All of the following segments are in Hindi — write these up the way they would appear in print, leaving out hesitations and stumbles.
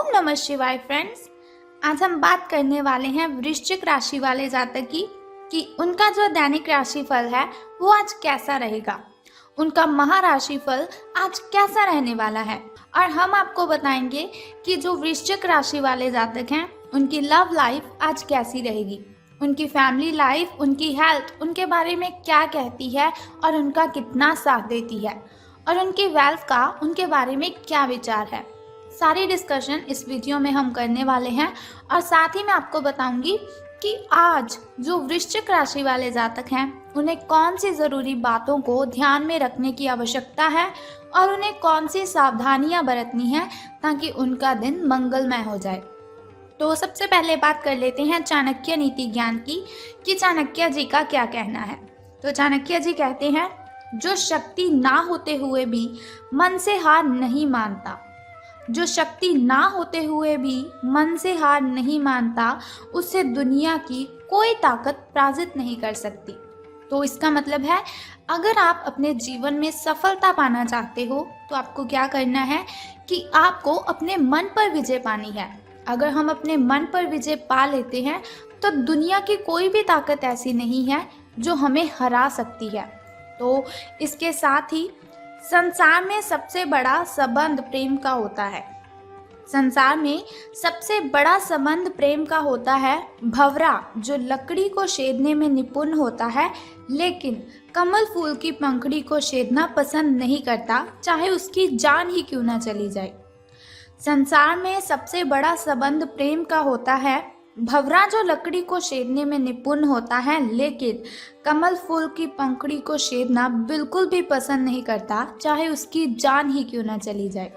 ओम नमः शिवाय फ्रेंड्स। आज हम बात करने वाले हैं वृश्चिक राशि वाले जातक की कि उनका जो दैनिक राशिफल है वो आज कैसा रहेगा, उनका महाराशिफल आज कैसा रहने वाला है। और हम आपको बताएंगे कि जो वृश्चिक राशि वाले जातक हैं उनकी लव लाइफ आज कैसी रहेगी, उनकी फैमिली लाइफ, उनकी हेल्थ उनके बारे में क्या कहती है और उनका कितना साथ देती है, और उनकी वेल्थ का उनके बारे में क्या विचार है। सारी डिस्कशन इस वीडियो में हम करने वाले हैं। और साथ ही मैं आपको बताऊंगी कि आज जो वृश्चिक राशि वाले जातक हैं उन्हें कौन सी ज़रूरी बातों को ध्यान में रखने की आवश्यकता है और उन्हें कौन सी सावधानियां बरतनी है ताकि उनका दिन मंगलमय हो जाए। तो सबसे पहले बात कर लेते हैं चाणक्य नीति ज्ञान की कि चाणक्य जी का क्या कहना है। तो चाणक्य जी कहते हैं, जो शक्ति ना होते हुए भी मन से हार नहीं मानता, जो शक्ति ना होते हुए भी मन से हार नहीं मानता, उससे दुनिया की कोई ताकत पराजित नहीं कर सकती। तो इसका मतलब है, अगर आप अपने जीवन में सफलता पाना चाहते हो तो आपको क्या करना है कि आपको अपने मन पर विजय पानी है। अगर हम अपने मन पर विजय पा लेते हैं तो दुनिया की कोई भी ताकत ऐसी नहीं है जो हमें हरा सकती है। तो इसके साथ ही संसार में सबसे बड़ा संबंध प्रेम का होता है। संसार में सबसे बड़ा संबंध प्रेम का होता है। भंवरा जो लकड़ी को छेदने में निपुण होता है लेकिन कमल फूल की पंखुड़ी को छेदना पसंद नहीं करता, चाहे उसकी जान ही क्यों ना चली जाए। संसार में सबसे बड़ा संबंध प्रेम का होता है। भंवरा जो लकड़ी को छेदने में निपुण होता है लेकिन कमल फूल की पंखुड़ी को छेदना बिल्कुल भी पसंद नहीं करता, चाहे उसकी जान ही क्यों ना चली जाए।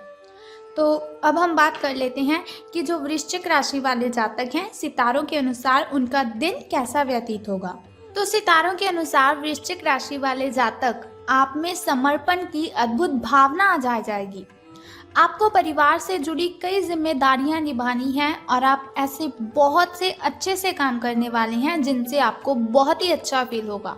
तो अब हम बात कर लेते हैं कि जो वृश्चिक राशि वाले जातक हैं, सितारों के अनुसार उनका दिन कैसा व्यतीत होगा। तो सितारों के अनुसार वृश्चिक राशि वाले जातक, आप में समर्पण की अद्भुत भावना आ जाएगी। आपको परिवार से जुड़ी कई जिम्मेदारियां निभानी हैं और आप ऐसे बहुत से अच्छे से काम करने वाले हैं जिनसे आपको बहुत ही अच्छा फील होगा।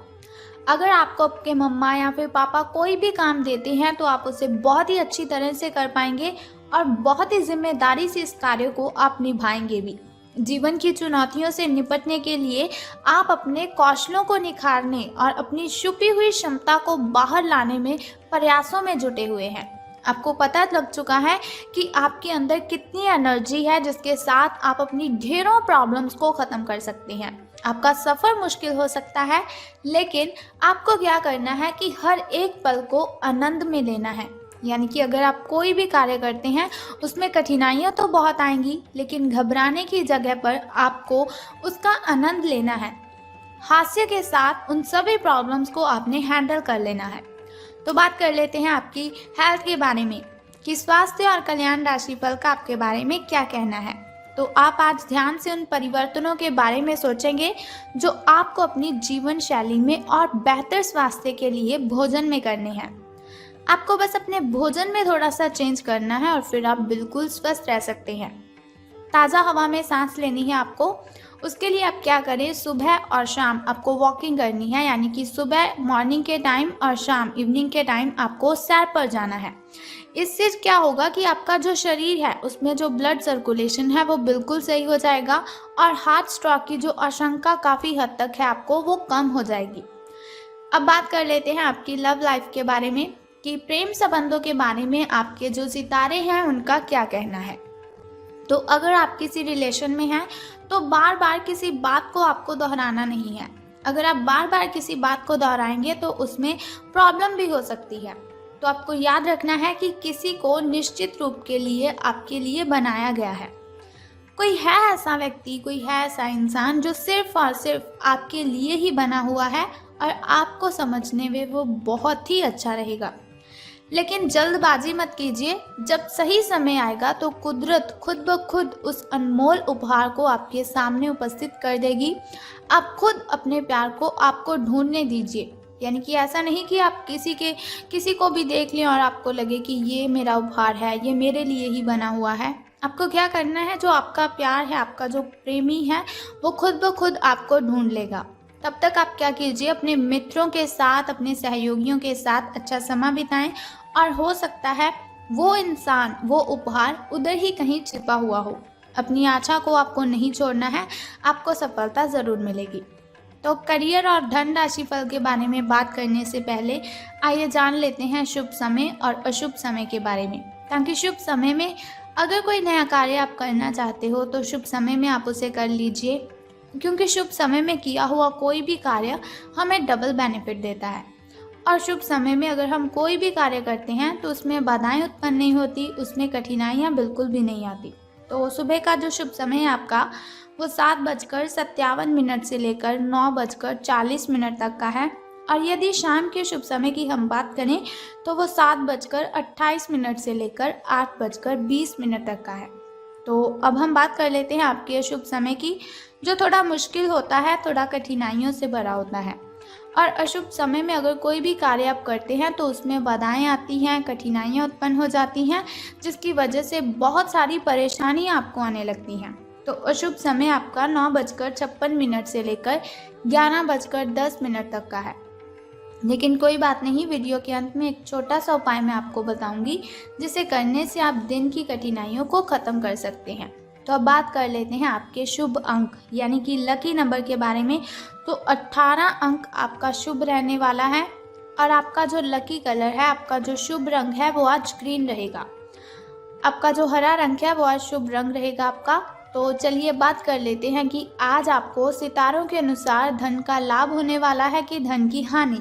अगर आपको आपके मम्मा या फिर पापा कोई भी काम देते हैं तो आप उसे बहुत ही अच्छी तरह से कर पाएंगे और बहुत ही जिम्मेदारी से इस कार्य को आप निभाएंगे भी। जीवन की चुनौतियों से निपटने के लिए आप अपने कौशलों को निखारने और अपनी छुपी हुई क्षमता को बाहर लाने में प्रयासों में जुटे हुए हैं। आपको पता लग चुका है कि आपके अंदर कितनी एनर्जी है जिसके साथ आप अपनी ढेरों प्रॉब्लम्स को ख़त्म कर सकते हैं। आपका सफ़र मुश्किल हो सकता है लेकिन आपको क्या करना है कि हर एक पल को आनंद में लेना है। यानी कि अगर आप कोई भी कार्य करते हैं उसमें कठिनाइयाँ तो बहुत आएंगी लेकिन घबराने की जगह पर आपको उसका आनंद लेना है। हास्य के साथ उन सभी प्रॉब्लम्स को आपने हैंडल कर लेना है। तो बात कर लेते हैं आपकी हेल्थ के बारे में कि स्वास्थ्य और कल्याण राशिफल का आपके बारे में क्या कहना है। तो आप आज ध्यान से उन परिवर्तनों के बारे में सोचेंगे जो आपको अपनी जीवन शैली में और बेहतर स्वास्थ्य के लिए भोजन में करने हैं। आपको बस अपने भोजन में थोड़ा सा चेंज करना है और फिर आप बिल्कुल स्वस्थ रह सकते हैं। ताज़ा हवा में सांस लेनी है आपको। उसके लिए आप क्या करें, सुबह और शाम आपको वॉकिंग करनी है। यानी कि सुबह मॉर्निंग के टाइम और शाम इवनिंग के टाइम आपको सैर पर जाना है। इससे क्या होगा कि आपका जो शरीर है उसमें जो ब्लड सर्कुलेशन है वो बिल्कुल सही हो जाएगा और हार्ट स्ट्रोक की जो आशंका काफ़ी हद तक है आपको वो कम हो जाएगी। अब बात कर लेते हैं आपकी लव लाइफ के बारे में कि प्रेम संबंधों के बारे में आपके जो सितारे हैं उनका क्या कहना है। तो अगर आप किसी रिलेशन में हैं तो बार बार किसी बात को आपको दोहराना नहीं है। अगर आप बार बार किसी बात को दोहराएंगे तो उसमें प्रॉब्लम भी हो सकती है। तो आपको याद रखना है कि किसी को निश्चित रूप के लिए आपके लिए बनाया गया है। कोई है ऐसा व्यक्ति, कोई है ऐसा इंसान जो सिर्फ और सिर्फ आपके लिए ही बना हुआ है और आपको समझने में वो बहुत ही अच्छा रहेगा। लेकिन जल्दबाजी मत कीजिए। जब सही समय आएगा तो कुदरत खुद ब खुद उस अनमोल उपहार को आपके सामने उपस्थित कर देगी। आप खुद अपने प्यार को आपको ढूंढने दीजिए। यानी कि ऐसा नहीं कि आप किसी को भी देख लें और आपको लगे कि ये मेरा उपहार है, ये मेरे लिए ही बना हुआ है। आपको क्या करना है, जो आपका प्यार है, आपका जो प्रेमी है वो खुद ब खुद आपको ढूंढ लेगा। तब तक आप क्या कीजिए, अपने मित्रों के साथ, अपने सहयोगियों के साथ अच्छा समय बिताएं और हो सकता है वो इंसान, वो उपहार उधर ही कहीं छिपा हुआ हो। अपनी आशा को आपको नहीं छोड़ना है, आपको सफलता ज़रूर मिलेगी। तो करियर और धन राशि फल के बारे में बात करने से पहले आइए जान लेते हैं शुभ समय और अशुभ समय के बारे में, ताकि शुभ समय में अगर कोई नया कार्य आप करना चाहते हो तो शुभ समय में आप उसे कर लीजिए, क्योंकि शुभ समय में किया हुआ कोई भी कार्य हमें डबल बेनिफिट देता है। और शुभ समय में अगर हम कोई भी कार्य करते हैं तो उसमें बाधाएं उत्पन्न नहीं होती, उसमें कठिनाइयाँ बिल्कुल भी नहीं आती। तो सुबह का जो शुभ समय है आपका, वो 7:57 से लेकर 9:40 तक का है। और यदि शाम के शुभ समय की हम बात करें तो वो 7:28 से लेकर 8:20 तक का है। तो अब हम बात कर लेते हैं आपके शुभ समय की, जो थोड़ा मुश्किल होता है, थोड़ा कठिनाइयों से भरा होता है। और अशुभ समय में अगर कोई भी कार्य आप करते हैं तो उसमें बाधाएं आती हैं, कठिनाइयाँ उत्पन्न हो जाती हैं, जिसकी वजह से बहुत सारी परेशानियाँ आपको आने लगती हैं। तो अशुभ समय आपका 9:56 से लेकर 11:10 तक का है। लेकिन कोई बात नहीं, वीडियो के अंत में एक छोटा सा उपाय मैं आपको बताऊंगी, जिसे करने से आप दिन की कठिनाइयों को ख़त्म कर सकते हैं। तो अब बात कर लेते हैं आपके शुभ अंक यानी कि लकी नंबर के बारे में। तो 18 अंक आपका शुभ रहने वाला है। और आपका जो लकी कलर है, आपका जो शुभ रंग है, वो आज ग्रीन रहेगा। आपका जो हरा रंग है वो आज शुभ रंग रहेगा आपका। तो चलिए बात कर लेते हैं कि आज आपको सितारों के अनुसार धन का लाभ होने वाला है कि धन की हानि।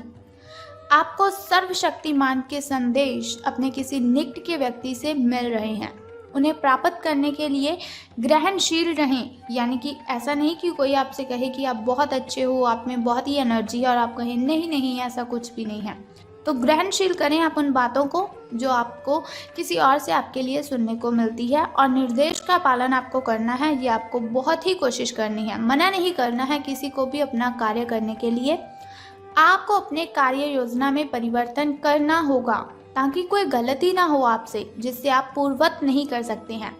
आपको सर्वशक्तिमान के संदेश अपने किसी निकट के व्यक्ति से मिल रहे हैं। उन्हें प्राप्त करने के लिए ग्रहणशील रहें, यानी कि ऐसा नहीं कि कोई आपसे कहे कि आप बहुत अच्छे हो, आप में बहुत ही एनर्जी है और आप कहें नहीं नहीं ऐसा कुछ भी नहीं है। तो ग्रहणशील करें आप उन बातों को जो आपको किसी और से आपके लिए सुनने को मिलती है, और निर्देश का पालन आपको करना है। ये आपको बहुत ही कोशिश करनी है, मना नहीं करना है किसी को भी अपना कार्य करने के लिए। आपको अपने कार्य योजना में परिवर्तन करना होगा ताकि कोई गलती ना हो आपसे, जिससे आप पूर्ववत नहीं कर सकते हैं।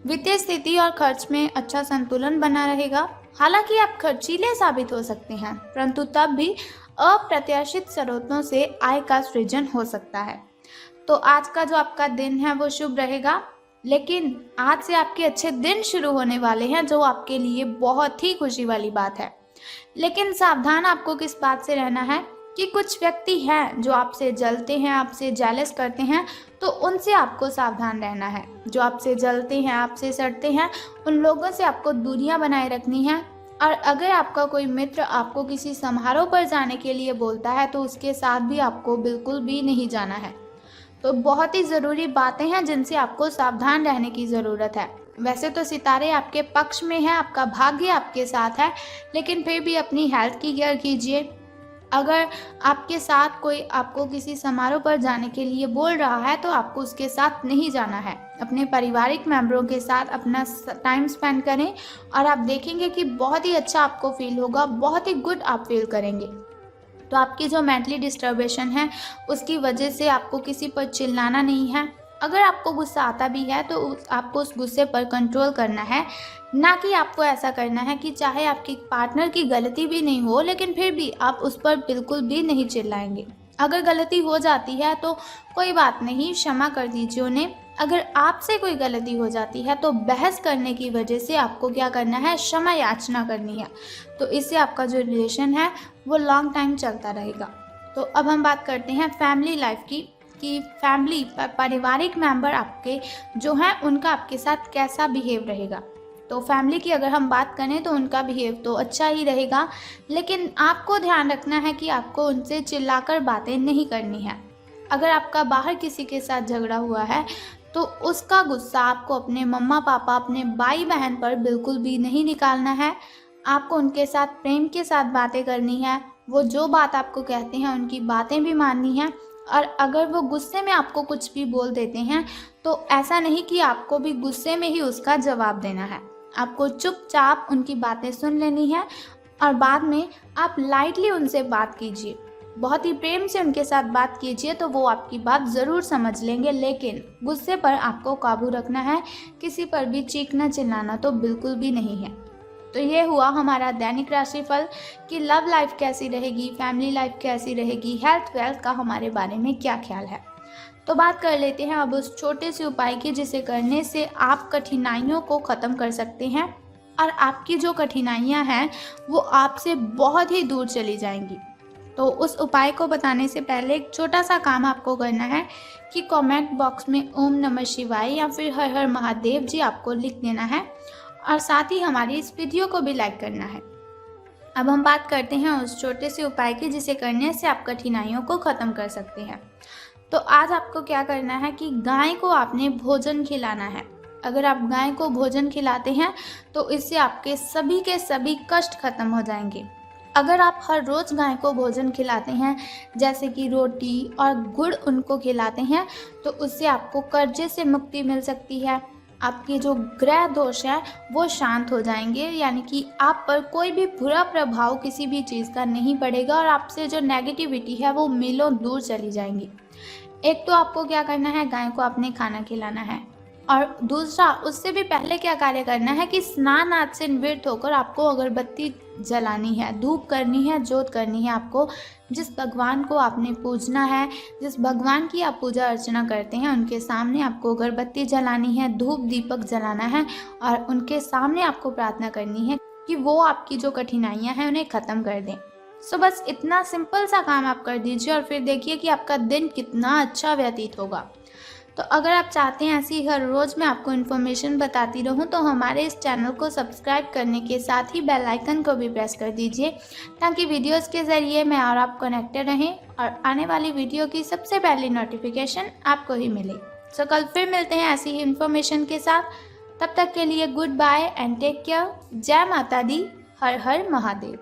वित्तीय स्थिति और खर्च में अच्छा संतुलन बना रहेगा। हालांकि आप खर्चीले साबित हो सकते हैं, परंतु तब भी अप्रत्याशित स्रोतों से आय का सृजन हो सकता है। तो आज का जो आपका दिन है वो शुभ रहेगा, लेकिन आज से आपके अच्छे दिन शुरू होने वाले हैं, जो आपके लिए बहुत ही खुशी वाली बात है। लेकिन सावधान आपको किस बात से रहना है कि कुछ व्यक्ति हैं जो आपसे जलते हैं, आपसे जेलस करते हैं, तो उनसे आपको सावधान रहना है। जो आपसे जलते हैं, आपसे सड़ते हैं, उन लोगों से आपको दूरियां बनाए रखनी है। और अगर आपका कोई मित्र आपको किसी समारोह पर जाने के लिए बोलता है तो उसके साथ भी आपको बिल्कुल भी नहीं जाना है। तो बहुत ही ज़रूरी बातें हैं जिनसे आपको सावधान रहने की ज़रूरत है। वैसे तो सितारे आपके पक्ष में हैं, आपका भाग्य आपके साथ है, लेकिन फिर भी अपनी हेल्थ की केयर कीजिए। अगर आपके साथ कोई आपको किसी समारोह पर जाने के लिए बोल रहा है तो आपको उसके साथ नहीं जाना है। अपने पारिवारिक मेंबरों के साथ अपना टाइम स्पेंड करें और आप देखेंगे कि बहुत ही अच्छा आपको फील होगा, बहुत ही गुड आप फील करेंगे। तो आपकी जो मेंटली डिस्टर्बेशन है उसकी वजह से आपको किसी पर चिल्लाना नहीं है। अगर आपको गुस्सा आता भी है तो आपको उस गुस्से पर कंट्रोल करना है, ना कि आपको ऐसा करना है कि चाहे आपकी पार्टनर की गलती भी नहीं हो लेकिन फिर भी आप उस पर बिल्कुल भी नहीं चिल्लाएंगे। अगर गलती हो जाती है तो कोई बात नहीं, क्षमा कर दीजिए उन्हें। अगर आपसे कोई गलती हो जाती है तो बहस करने की वजह से आपको क्या करना है, क्षमा याचना करनी है। तो इससे आपका जो रिलेशन है वो लॉन्ग टाइम चलता रहेगा। तो अब हम बात करते हैं फैमिली लाइफ की, कि फैमिली पारिवारिक मेंबर आपके जो हैं उनका आपके साथ कैसा बिहेव रहेगा। तो फैमिली की अगर हम बात करें तो उनका बिहेव तो अच्छा ही रहेगा, लेकिन आपको ध्यान रखना है कि आपको उनसे चिल्लाकर बातें नहीं करनी है। अगर आपका बाहर किसी के साथ झगड़ा हुआ है तो उसका गुस्सा आपको अपने मम्मा पापा, अपने भाई बहन पर बिल्कुल भी नहीं निकालना है। आपको उनके साथ प्रेम के साथ बातें करनी है। वो जो बात आपको कहते हैं उनकी बातें भी माननी है। और अगर वो गुस्से में आपको कुछ भी बोल देते हैं तो ऐसा नहीं कि आपको भी गुस्से में ही उसका जवाब देना है। आपको चुपचाप उनकी बातें सुन लेनी है और बाद में आप लाइटली उनसे बात कीजिए, बहुत ही प्रेम से उनके साथ बात कीजिए, तो वो आपकी बात ज़रूर समझ लेंगे। लेकिन गुस्से पर आपको काबू रखना है, किसी पर भी चीखना चिल्लाना तो बिल्कुल भी नहीं है। तो ये हुआ हमारा दैनिक राशिफल कि लव लाइफ कैसी रहेगी, फैमिली लाइफ कैसी रहेगी, हेल्थ वेल्थ का हमारे बारे में क्या ख्याल है। तो बात कर लेते हैं अब उस छोटे से उपाय की जिसे करने से आप कठिनाइयों को ख़त्म कर सकते हैं और आपकी जो कठिनाइयां हैं वो आपसे बहुत ही दूर चली जाएंगी। तो उस उपाय को बताने से पहले एक छोटा सा काम आपको करना है कि कमेंट बॉक्स में ओम नमः शिवाय या फिर हर हर महादेव जी आपको लिख देना है और साथ ही हमारी इस वीडियो को भी लाइक करना है। अब हम बात करते हैं उस छोटे से उपाय की जिसे करने से आप कठिनाइयों को ख़त्म कर सकते हैं। तो आज आपको क्या करना है कि गाय को आपने भोजन खिलाना है। अगर आप गाय को भोजन खिलाते हैं तो इससे आपके सभी के सभी कष्ट खत्म हो जाएंगे। अगर आप हर रोज़ गाय को भोजन खिलाते हैं जैसे कि रोटी और गुड़ उनको खिलाते हैं तो उससे आपको कर्जे से मुक्ति मिल सकती है। आपके जो ग्रह दोष है वो शांत हो जाएंगे, यानी कि आप पर कोई भी बुरा प्रभाव किसी भी चीज़ का नहीं पड़ेगा और आपसे जो नेगेटिविटी है वो मीलों दूर चली जाएंगी। एक तो आपको क्या करना है, गाय को आपने खाना खिलाना है और दूसरा उससे भी पहले क्या कार्य करना है कि स्नान आदि से निवृत्त होकर आपको अगरबत्ती जलानी है, धूप करनी है, जोत करनी है। आपको जिस भगवान को आपने पूजना है, जिस भगवान की आप पूजा अर्चना करते हैं उनके सामने आपको अगरबत्ती जलानी है, धूप दीपक जलाना है और उनके सामने आपको प्रार्थना करनी है कि वो आपकी जो कठिनाइयाँ हैं उन्हें ख़त्म कर दें। सो बस इतना सिंपल सा काम आप कर दीजिए और फिर देखिए कि आपका दिन कितना अच्छा व्यतीत होगा। तो अगर आप चाहते हैं ऐसी हर रोज़ मैं आपको इन्फॉर्मेशन बताती रहूं तो हमारे इस चैनल को सब्सक्राइब करने के साथ ही बेल आइकन को भी प्रेस कर दीजिए ताकि वीडियोस के ज़रिए मैं और आप कनेक्टेड रहें और आने वाली वीडियो की सबसे पहली नोटिफिकेशन आपको ही मिले। सो कल फिर मिलते हैं ऐसी ही इन्फॉर्मेशन के साथ। तब तक के लिए good bye and take care. जय माता दी, हर हर महादेव।